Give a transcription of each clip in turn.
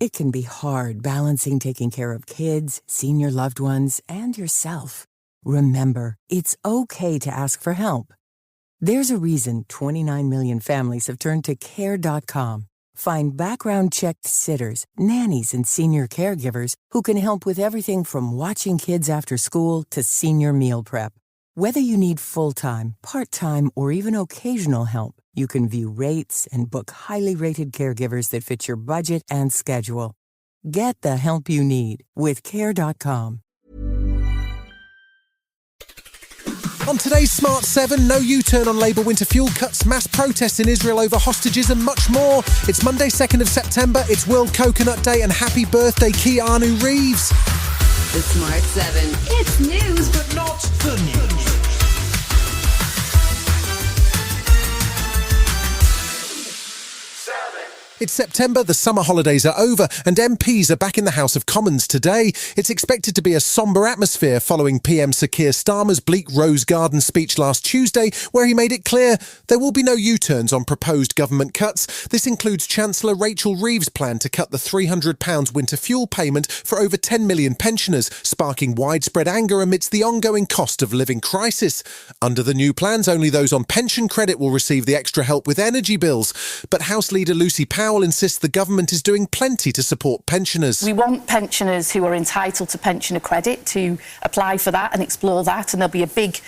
It can be hard balancing taking care of kids, senior loved ones, and yourself. Remember, it's okay to ask for help. There's a reason 29 million families have turned to Care.com. Find background-checked sitters, nannies, and senior caregivers who can help with everything from watching kids after school to senior meal prep. Whether you need full-time, part-time, or even occasional help, you can view rates and book highly rated caregivers that fit your budget and schedule. Get the help you need with Care.com. On today's Smart 7, no U-turn on Labour winter fuel cuts, mass protests in Israel over hostages and much more. It's Monday 2nd of September, it's World Coconut Day, and happy birthday Keanu Reeves. The Smart 7. It's news, but not the news. It's September, the summer holidays are over, and MPs are back in the House of Commons today. It's expected to be a sombre atmosphere following PM Sir Keir Starmer's bleak Rose Garden speech last Tuesday, where he made it clear there will be no U-turns on proposed government cuts. This includes Chancellor Rachel Reeves' plan to cut the £300 winter fuel payment for over 10 million pensioners, sparking widespread anger amidst the ongoing cost of living crisis. Under the new plans, only those on pension credit will receive the extra help with energy bills. But House Leader Lucy Powell insists the government is doing plenty to support pensioners. We want pensioners who are entitled to pensioner credit to apply for that and explore that, and there'll be a big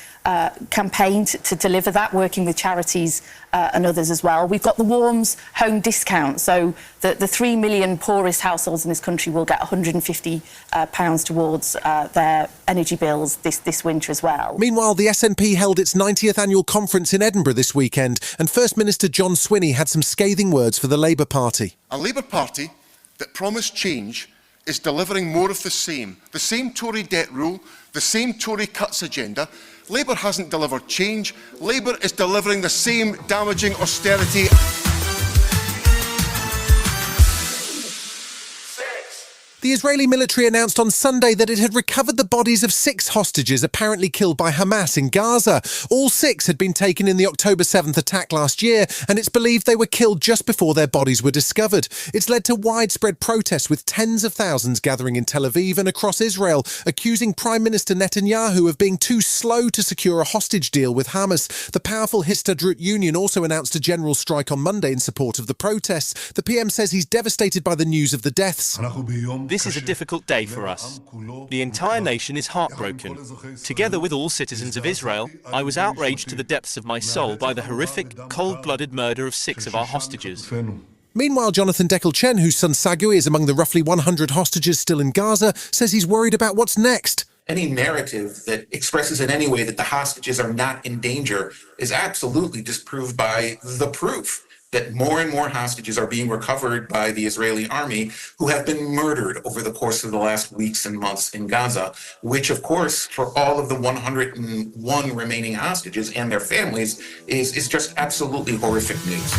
campaign to deliver that, working with charities and others as well. We've got the Warms home discount, so the 3 million poorest households in this country will get £150 towards their energy bills this winter as well. Meanwhile, the SNP held its 90th annual conference in Edinburgh this weekend, and First Minister John Swinney had some scathing words for the Labour Party. A Labour Party that promised change is delivering more of the same Tory debt rule, the same Tory cuts agenda. Labour hasn't delivered change. Labour is delivering the same damaging austerity. The Israeli military announced on Sunday that it had recovered the bodies of 6 hostages apparently killed by Hamas in Gaza. All 6 had been taken in the October 7th attack last year, and it's believed they were killed just before their bodies were discovered. It's led to widespread protests, with tens of thousands gathering in Tel Aviv and across Israel, accusing Prime Minister Netanyahu of being too slow to secure a hostage deal with Hamas. The powerful Histadrut Union also announced a general strike on Monday in support of the protests. The PM says he's devastated by the news of the deaths. This is a difficult day for us. The entire nation is heartbroken. Together with all citizens of Israel, I was outraged to the depths of my soul by the horrific, cold-blooded murder of 6 of our hostages. Meanwhile, Jonathan Dekel-Chen, whose son Sagui is among the roughly 100 hostages still in Gaza, says he's worried about what's next. Any narrative that expresses in any way that the hostages are not in danger is absolutely disproved by the proof that more and more hostages are being recovered by the Israeli army, who have been murdered over the course of the last weeks and months in Gaza, which, of course, for all of the 101 remaining hostages and their families, is just absolutely horrific news.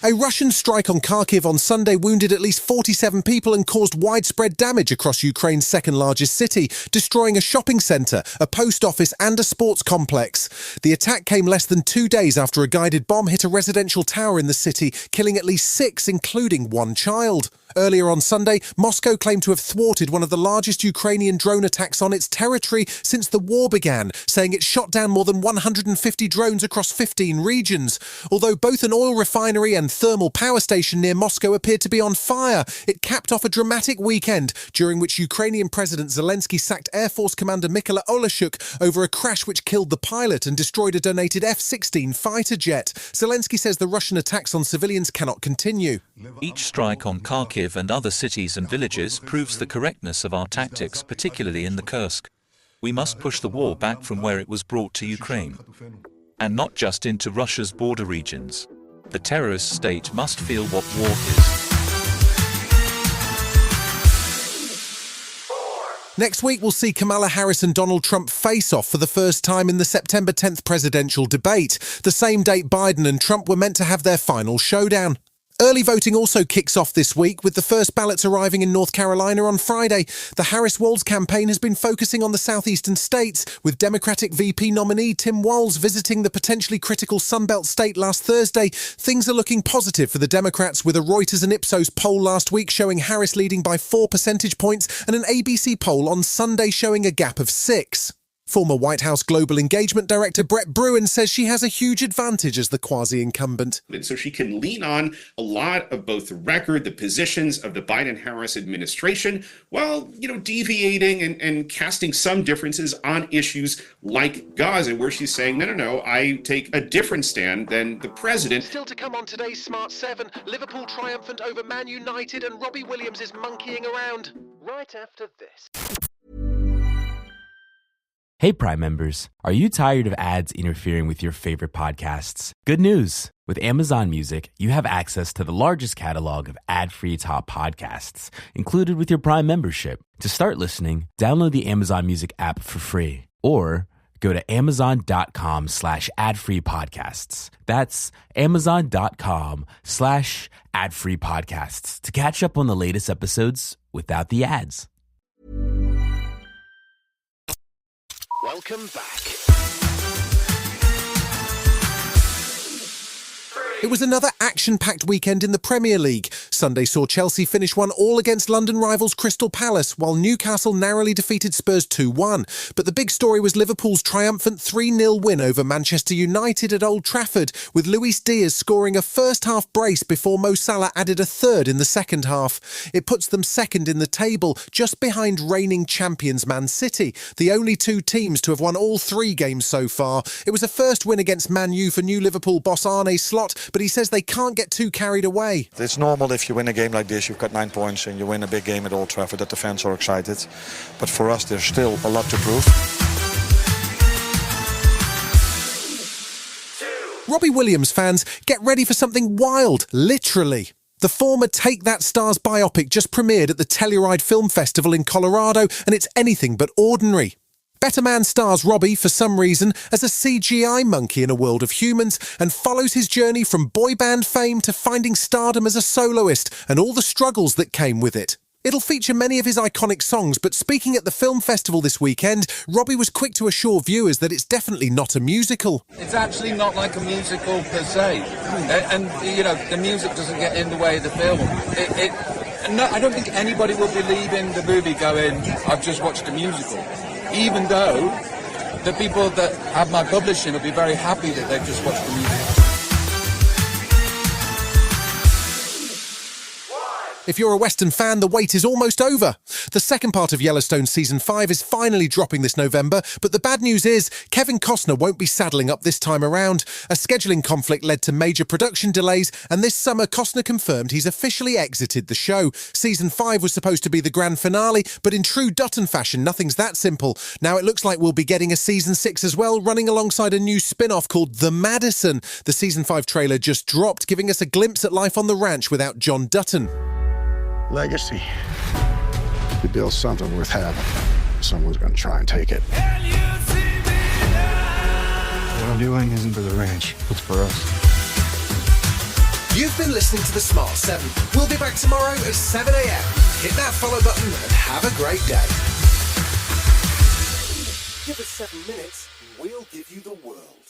A Russian strike on Kharkiv on Sunday wounded at least 47 people and caused widespread damage across Ukraine's second-largest city, destroying a shopping centre, a post office and a sports complex. The attack came less than 2 days after a guided bomb hit a residential tower in the city, killing at least 6, including 1 child. Earlier on Sunday, Moscow claimed to have thwarted one of the largest Ukrainian drone attacks on its territory since the war began, saying it shot down more than 150 drones across 15 regions. Although both an oil refinery and thermal power station near Moscow appeared to be on fire, it capped off a dramatic weekend during which Ukrainian President Zelensky sacked Air Force Commander Mykola Oleshuk over a crash which killed the pilot and destroyed a donated F-16 fighter jet. Zelensky says the Russian attacks on civilians cannot continue. Each strike on Kharkiv and other cities and villages proves the correctness of our tactics, particularly in the Kursk. We must push the war back from where it was brought to Ukraine, and not just into Russia's border regions. The terrorist state must feel what war is. Next week, we'll see Kamala Harris and Donald Trump face off for the first time in the September 10th presidential debate, the same date Biden and Trump were meant to have their final showdown. Early voting also kicks off this week, with the first ballots arriving in North Carolina on Friday. The Harris-Walz campaign has been focusing on the southeastern states, with Democratic VP nominee Tim Walz visiting the potentially critical Sunbelt state last Thursday. Things are looking positive for the Democrats, with a Reuters and Ipsos poll last week showing Harris leading by 4 percentage points and an ABC poll on Sunday showing a gap of 6. Former White House Global Engagement Director Brett Bruen says she has a huge advantage as the quasi-incumbent. And so she can lean on a lot of both the record, the positions of the Biden-Harris administration, while, deviating and casting some differences on issues like Gaza, where she's saying, no, I take a different stand than the president. Still to come on today's Smart 7, Liverpool triumphant over Man United and Robbie Williams is monkeying around. Right after this. Hey Prime members, are you tired of ads interfering with your favorite podcasts? Good news! With Amazon Music, you have access to the largest catalog of ad-free top podcasts included with your Prime membership. To start listening, download the Amazon Music app for free or go to amazon.com/ad-free podcasts. That's amazon.com/ad-free podcasts to catch up on the latest episodes without the ads. Welcome back. It was another action-packed weekend in the Premier League. Sunday saw Chelsea finish 1-1 against London rivals Crystal Palace, while Newcastle narrowly defeated Spurs 2-1. But the big story was Liverpool's triumphant 3-0 win over Manchester United at Old Trafford, with Luis Diaz scoring a first-half brace before Mo Salah added a third in the second half. It puts them second in the table, just behind reigning champions Man City, the only two teams to have won all 3 games so far. It was a first win against Man U for new Liverpool boss Arne Slot, but he says they can't get too carried away. It's normal if you win a game like this, you've got 9 points and you win a big game at Old Trafford, that the fans are excited. But for us, there's still a lot to prove. Robbie Williams fans, get ready for something wild, literally. The former Take That Stars biopic just premiered at the Telluride Film Festival in Colorado, and it's anything but ordinary. Better Man stars Robbie, for some reason, as a CGI monkey in a world of humans and follows his journey from boy band fame to finding stardom as a soloist and all the struggles that came with it. It'll feature many of his iconic songs, but speaking at the film festival this weekend, Robbie was quick to assure viewers that it's definitely not a musical. It's actually not like a musical per se. And the music doesn't get in the way of the film. No, I don't think anybody will be leaving the movie going, I've just watched a musical. Even though the people that have my publishing will be very happy that they've just watched the musical. If you're a Western fan, the wait is almost over. The second part of Yellowstone Season 5 is finally dropping this November, but the bad news is Kevin Costner won't be saddling up this time around. A scheduling conflict led to major production delays, and this summer Costner confirmed he's officially exited the show. Season 5 was supposed to be the grand finale, but in true Dutton fashion, nothing's that simple. Now it looks like we'll be getting a Season 6 as well, running alongside a new spin-off called The Madison. The Season 5 trailer just dropped, giving us a glimpse at life on the ranch without John Dutton. Legacy. You build something worth having. Someone's gonna try and take it. What I'm doing isn't for the ranch, it's for us. You've been listening to the Smart 7. We'll be back tomorrow at 7 a.m. Hit that follow button and have a great day. Give us 7 minutes and we'll give you the world.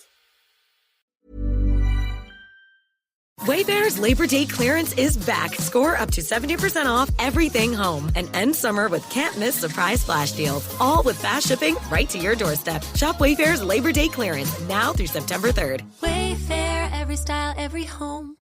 Wayfair's Labor Day clearance is back. Score up to 70% off everything home and end summer with can't-miss surprise flash deals, all with fast shipping right to your doorstep. Shop Wayfair's Labor Day clearance now through September 3rd. Wayfair, every style, every home.